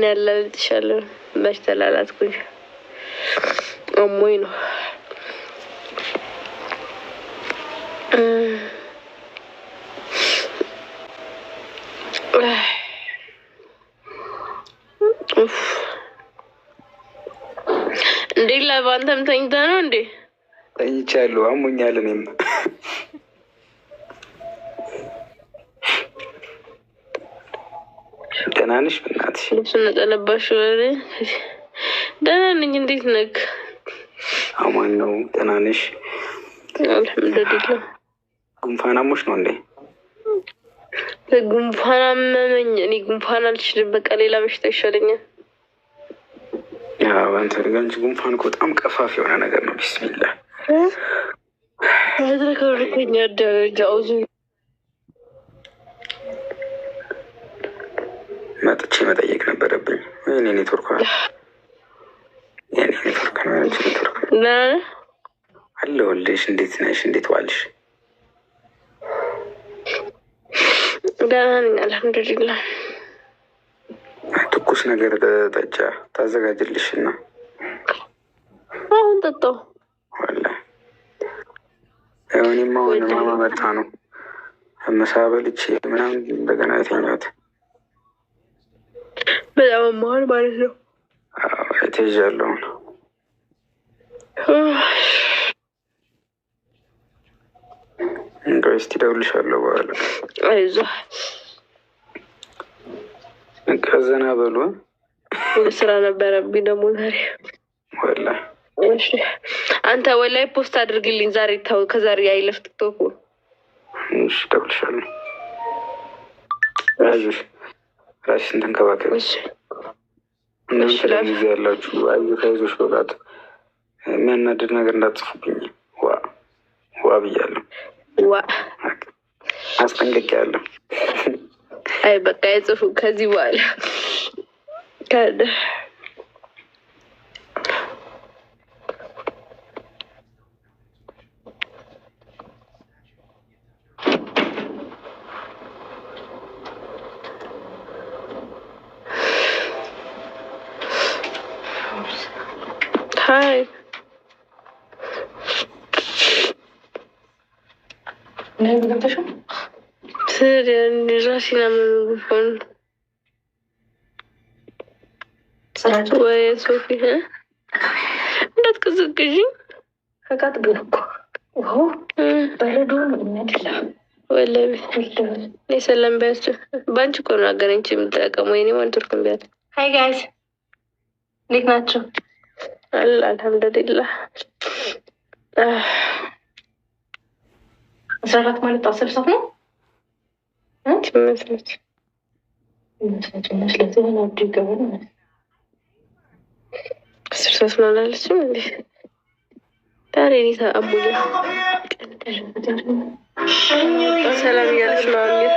እኔ ያላልጥሻለሁ መች ተላላትኩኝ። አሞኝ ነው። እንዴ ለባንተም ተኝተህ ነው እንዴ? ተኝቻለሁ፣ አሞኛል። እኔም ደህና ነሽ? በእናትሽ ልብሱን ነጠለባሽ? ደህና ነኝ። እንዴት ነህ? አማን ነው። ደህና ነሽ? አልሐምዱሊላህ። ጉንፋን አሞሽ ነው እንዴ? ጉንፋን አመመኝ። እኔ ጉንፋን አልችልም። በቃ ሌላ በሽታ ይሻለኛል። አንተ አንቺ ጉንፋን እኮ በጣም ቀፋፍ የሆነ ነገር ነው። ቢስሚላህ ተከብርከኛ ደረጃ ውዙ መጥቼ መጠየቅ ነበረብኝ። የኔ ኔትወርክ ነው። ያንቺ ኔትወርክ አለሁልሽ። እንዴት ነሽ? እንዴት ዋልሽ? ደህና ነኝ አልሐምዱሊላህ። ትኩስ ነገር ጠጫ ታዘጋጅልሽ እና አሁን ጠጣው። ወላሂ እኔማ አሁን ማመጣ ነው ምሳ በልቼ ምናምን እንደገና የተኛሁት። በጣም መሆን ማለት ነው። ተይዣለሁ ነው። እንግዲህ እስኪ እደውልልሻለሁ በኋላ። አይዞህ ዘና በሉ። ስራ ነበረብኝ ደግሞ ዛሬ ወላሂ። እሺ አንተ ወላሂ ፖስት አድርግልኝ ዛሬ። ታው ከዛሬ አይለፍ ቲክቶክ። እሺ እደውልልሻለሁ። አይዞሽ፣ ራስሽን ተንከባከቢ። እሺ እናንተ ደግሞ እዚህ ያላችሁ አይዞሽ በላት። የሚያናድድ ነገር እንዳትጽፉብኝ። ዋ ብያለሁ። አስጠንቅቄያለሁ። አይ በቃ የጽፉ ከዚህ በኋላ ካደ ሀይ ገብተሽው ራሴን አመመኝ። ወይ ሶፊ እንዳትቀዘቅዥኝ። ከቃጥ ግን እኮ በረዶ ነው የሚያደላ። ወላሂ ሰላም ቢያቸው በአንቺ እኮ ነው አገናኝቼ የምጠቀመው። የኔ ዋን ቱርክም ቢያት። ሀይ ጋይስ እንዴት ናቸው? አልሐምዱሊላህ። 14 ማለት 10 ሰዓት ነው። ትመስለች ስለዚህ ሆነ አብዱ ይገባል ማለት 10 ሰዓት ነው አላለችም እንዴ? ዛሬ እኔ አሞኛ ሰላም እያለች ነው አሚር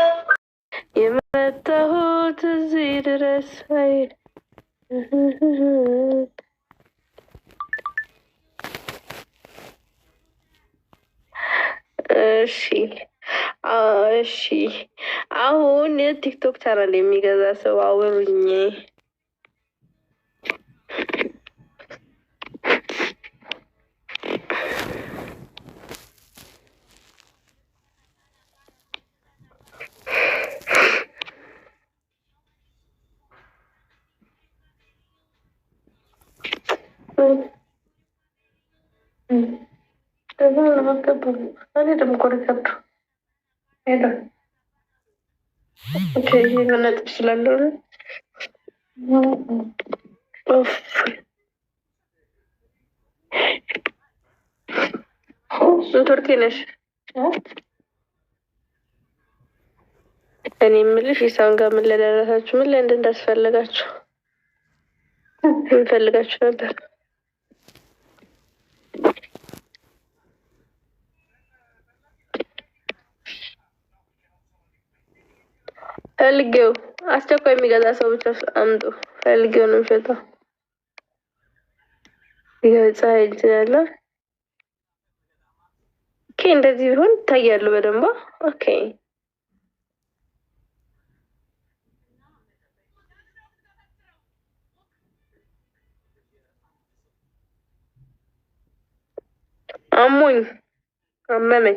የመጣሁት እዚህ ድረስ። እሺ አሁን ቲክቶክ ቻናል የሚገዛ ሰው አውሩኝ። እኔ ደግሞ ኮረከብቱ ሄደ ነጥብ ስላለው ቱርኪ ነሽ? እኔ የምልሽ ኢሳን ጋር ምን ላይ ደረሳችሁ? ምን ላይ እንዳስፈለጋችሁ እንፈልጋችሁ ነበር። ፈልጌው አስቸኳይ የሚገዛ ሰው ብቻ አምጡ። ፈልጌው ነው የምሸጠው። የፀሐይ እንትን ያለ ኦኬ። እንደዚህ ቢሆን ይታያሉ በደንብ። ኦኬ አሞኝ አመመኝ።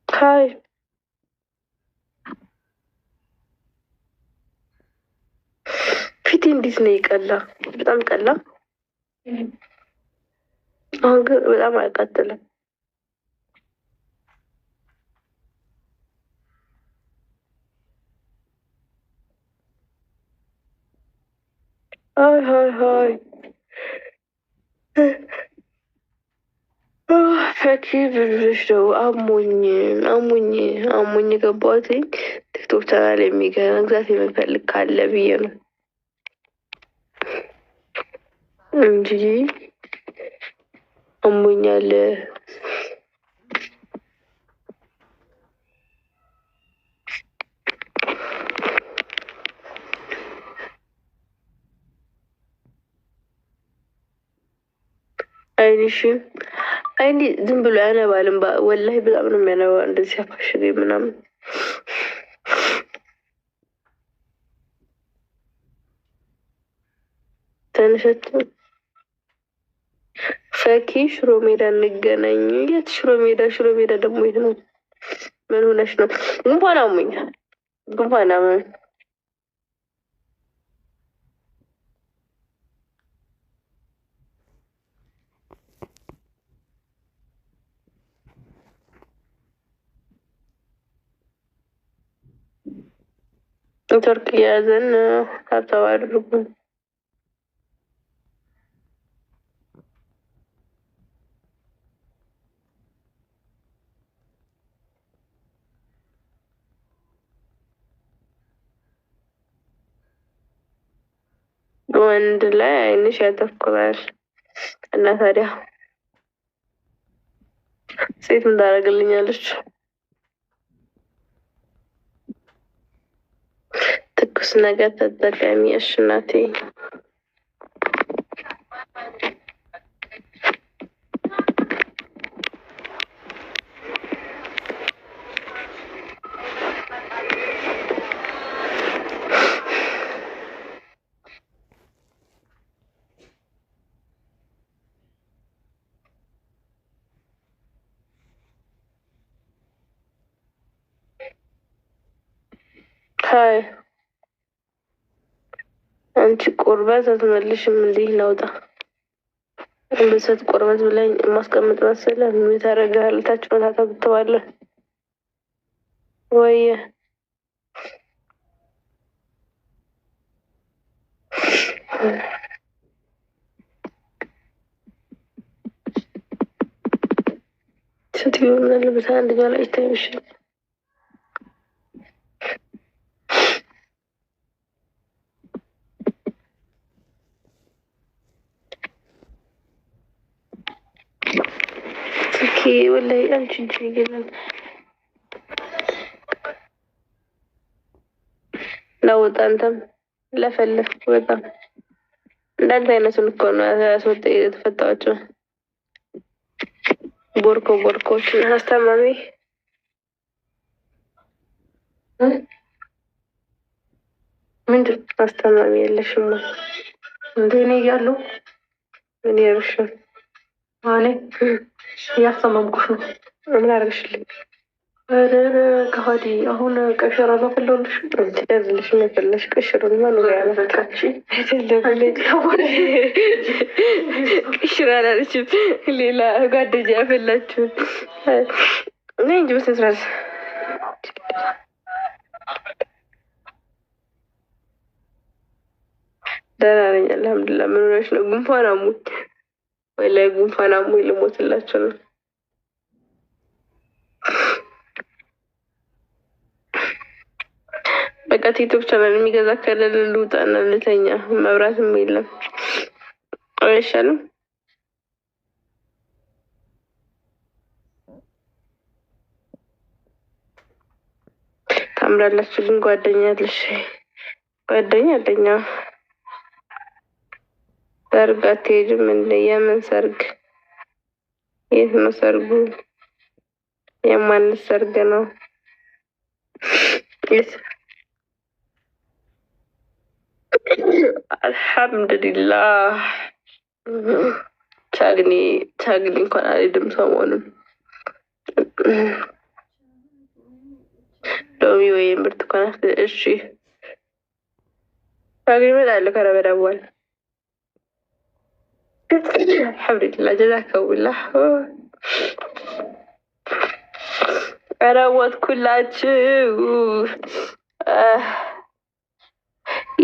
ሀይ ፊቴ እንዴት ነው የቀላ? በጣም ቀላ። አሁን ግን በጣም አያቃጥልም። ሀይ ሀይ ሀይ ፈኪ ብልሽ ነው። አሞኝ የገባሁት ቲክቶክ ቻናል መግዛት የምፈልግ ካለ ብዬ ነው እንጂ አሞኛል። አይኔ ዝም ብሎ ያነባልም። ወላሂ በጣም ነው የሚያነባ። እንደዚህ ሲያፋሽግ ምናምን ተነሸት ፈኪ ሽሮ ሜዳ እንገናኝ። የት ሽሮ ሜዳ? ሽሮ ሜዳ ደግሞ የት ነው? ምን ሆነሽ ነው? ጉንፋን አሞኛል። ጉንፋን አመመኝ። ኔትወርክ እየያዘን ሀብታው አድርጉን። ወንድ ላይ አይንሽ ያተኩራል እና ታዲያ ሴት ምን ታደርግልኛለች? ትኩስ ነገር ተጠቀሚ። እሺ እናቴ። ሀይ አንቺ ቁርበት አትመልሽም። እንዲህ ነውጣ እንበሰት ቁርበት ብላኝ የማስቀምጥ መሰለህ? ምን ታደርጋለህ? ታች መታታ ብትባለህ ወይ ስትዩ ምን አለበት አንድ ጋር ላይ ታይሽ። ወላሂ አንቺ እንጂ ይገናል ለውጥ አንተም ለፈለፍኩ በጣም እንዳንተ አይነቱን እኮ ነው ያስወጣ የተፈታዋቸው ቦርኮች አስተማሚ ምንድን አስተማሚ የለሽም ነው እንዴ? እኔ እያለሁ ምን ያርሽም ማኔ እያስተማምኩሽ ነው። ምን አርግሽልኝ? ከሀዲ አሁን ቀሸራ ላፈለውልሽ ትደርልሽ መፈለሽ ቀሽሩን ማኖር ያመጣች ቅሽራ ላለችም ሌላ ጓደኛ ያፈላችሁን እኔ እንጂ በስነስርዓት ደህና ነኝ አልሐምዱሊላህ። ምን ሆነሽ ነው? ጉንፋን አሞኝ ወላሂ ጉንፋን አሞኝ ልሞትላቸው ነው። በቃ ቲክቶክ ቻናል የሚገዛ ከሌለ ልውጣና ልተኛ። መብራትም የለም አይሻልም? ታምራላችሁ። ግን ጓደኛ አለሽ? ጓደኛ አለኝ። ሰርግ አትሄጂም እንደ? የምን ሰርግ? የት ነው ሰርጉ? የማንስ ሰርግ ነው? አልሐምዱሊላህ። ቻግኒ እንኳን አልሄድም ሰሞኑን። ሎሚ ወይም ብርቱካን። እሺ ቻግኒ እመጣለሁ ከረመዳን በኋላ። አልሐምዱሊላህ ጀዛከሙላህ። ኧረ ሞትኩላችሁ።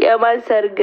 የማን ሰርግ?